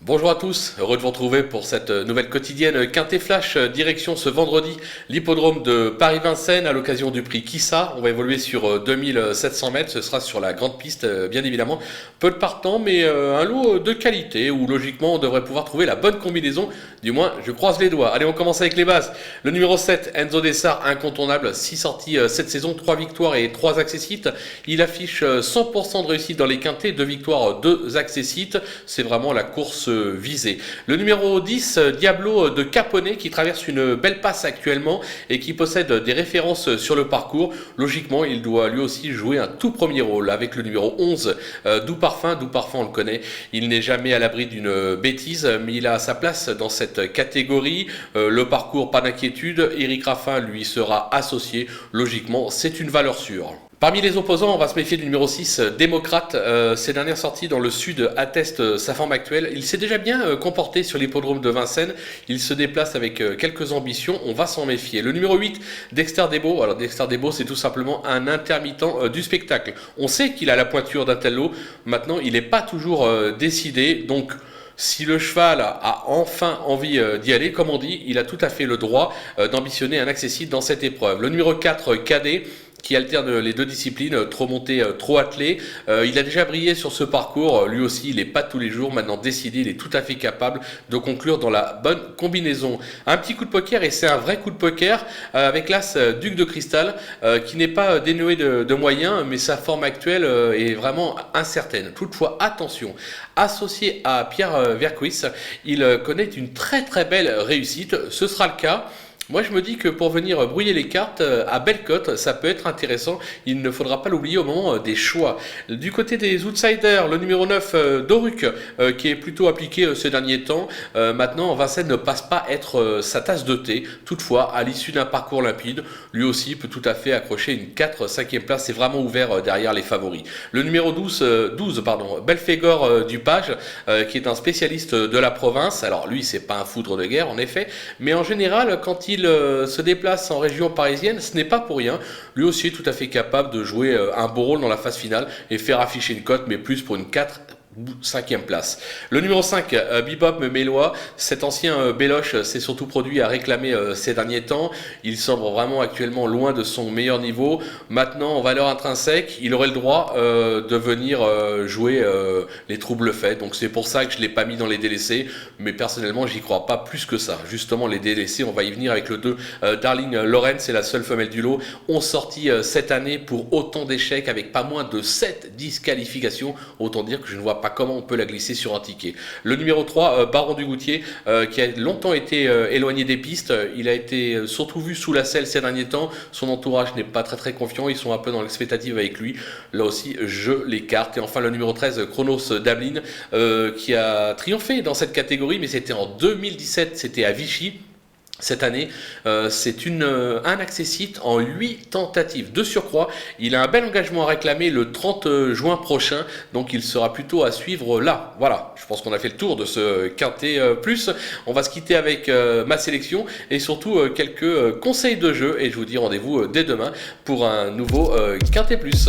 Bonjour à tous, heureux de vous retrouver pour cette nouvelle quotidienne Quintet Flash, direction ce vendredi l'hippodrome de Paris-Vincennes à l'occasion du prix Kissa. On va évoluer sur 2700 mètres, ce sera sur la grande piste bien évidemment. Peu de partants mais un lot de qualité où logiquement on devrait pouvoir trouver la bonne combinaison, du moins je croise les doigts. Allez, on commence avec les bases. Le numéro 7, Enzo Dessart, incontournable, 6 sorties cette saison, 3 victoires et 3 accessites. Il affiche 100% de réussite dans les quintets, 2 victoires, 2 accessites. C'est vraiment la course visée. Le numéro 10, Diablo de Caponnet, qui traverse une belle passe actuellement et qui possède des références sur le parcours. Logiquement, il doit lui aussi jouer un tout premier rôle avec le numéro 11, Doux Parfum. Doux Parfum, on le connaît. Il n'est jamais à l'abri d'une bêtise, mais il a sa place dans cette catégorie. Le parcours, pas d'inquiétude. Éric Raffin lui sera associé. Logiquement, c'est une valeur sûre. Parmi les opposants, on va se méfier du numéro 6, Démocrate. Ses dernières sorties dans le sud attestent sa forme actuelle. Il s'est déjà bien comporté sur l'hippodrome de Vincennes. Il se déplace avec quelques ambitions. On va s'en méfier. Le numéro 8, Dexter Debo. Alors Dexter Debo, c'est tout simplement un intermittent du spectacle. On sait qu'il a la pointure d'un tel lot. Maintenant, il n'est pas toujours décidé. Donc, si le cheval a enfin envie d'y aller, comme on dit, il a tout à fait le droit d'ambitionner un accessible dans cette épreuve. Le numéro 4, Cadet, qui alterne les deux disciplines, trop monté, trop attelé. Il a déjà brillé sur ce parcours, lui aussi il n'est pas tous les jours, maintenant décidé, il est tout à fait capable de conclure dans la bonne combinaison. Un petit coup de poker, et c'est un vrai coup de poker, avec l'As Duc de Cristal, qui n'est pas dénué de moyens, mais sa forme actuelle est vraiment incertaine. Toutefois, attention, associé à Pierre Vercuis, il connaît une très très belle réussite, ce sera le cas. Moi, je me dis que pour venir brouiller les cartes à belle cote, ça peut être intéressant. Il ne faudra pas l'oublier au moment des choix. Du côté des outsiders, le numéro 9, Doruc, qui est plutôt appliqué ces derniers temps. Maintenant, Vincennes ne passe pas être sa tasse de thé. Toutefois, à l'issue d'un parcours limpide, lui aussi peut tout à fait accrocher une 4-5e place. C'est vraiment ouvert derrière les favoris. Le numéro 12, Belphégor du Page, qui est un spécialiste de la province. Alors lui, c'est pas un foudre de guerre, en effet. Mais en général, quand il se déplace en région parisienne, ce n'est pas pour rien. Lui aussi est tout à fait capable de jouer un beau rôle dans la phase finale et faire afficher une cote, mais plus pour une 4 5e place. Le numéro 5, Bebop Mélois, cet ancien Béloche s'est surtout produit à réclamer ces derniers temps. Il semble vraiment actuellement loin de son meilleur niveau. Maintenant, en valeur intrinsèque, il aurait le droit de venir jouer les troubles faits. Donc c'est pour ça que je ne l'ai pas mis dans les délaissés. Mais personnellement, j'y crois pas plus que ça. Justement, les délaissés, on va y venir avec le 2. Darling Lorraine, c'est la seule femelle du lot. Ont sorti cette année pour autant d'échecs avec pas moins de 7 disqualifications. Autant dire que je ne vois pas comment on peut la glisser sur un ticket. Le numéro 3, Baron du Goutier, qui a longtemps été éloigné des pistes. Il a été surtout vu sous la selle ces derniers temps. Son entourage n'est pas très confiant. Ils sont un peu dans l'expectative avec lui. Là aussi, je l'écarte. Et enfin, le numéro 13, Chronos Dablin, qui a triomphé dans cette catégorie, mais c'était en 2017, c'était à Vichy. Cette année, c'est un accessite en 8 tentatives. De surcroît, il a un bel engagement à réclamer le 30 juin prochain, donc il sera plutôt à suivre là. Voilà, je pense qu'on a fait le tour de ce Quintet Plus. On va se quitter avec ma sélection et surtout quelques conseils de jeu. Et je vous dis rendez-vous dès demain pour un nouveau Quintet Plus.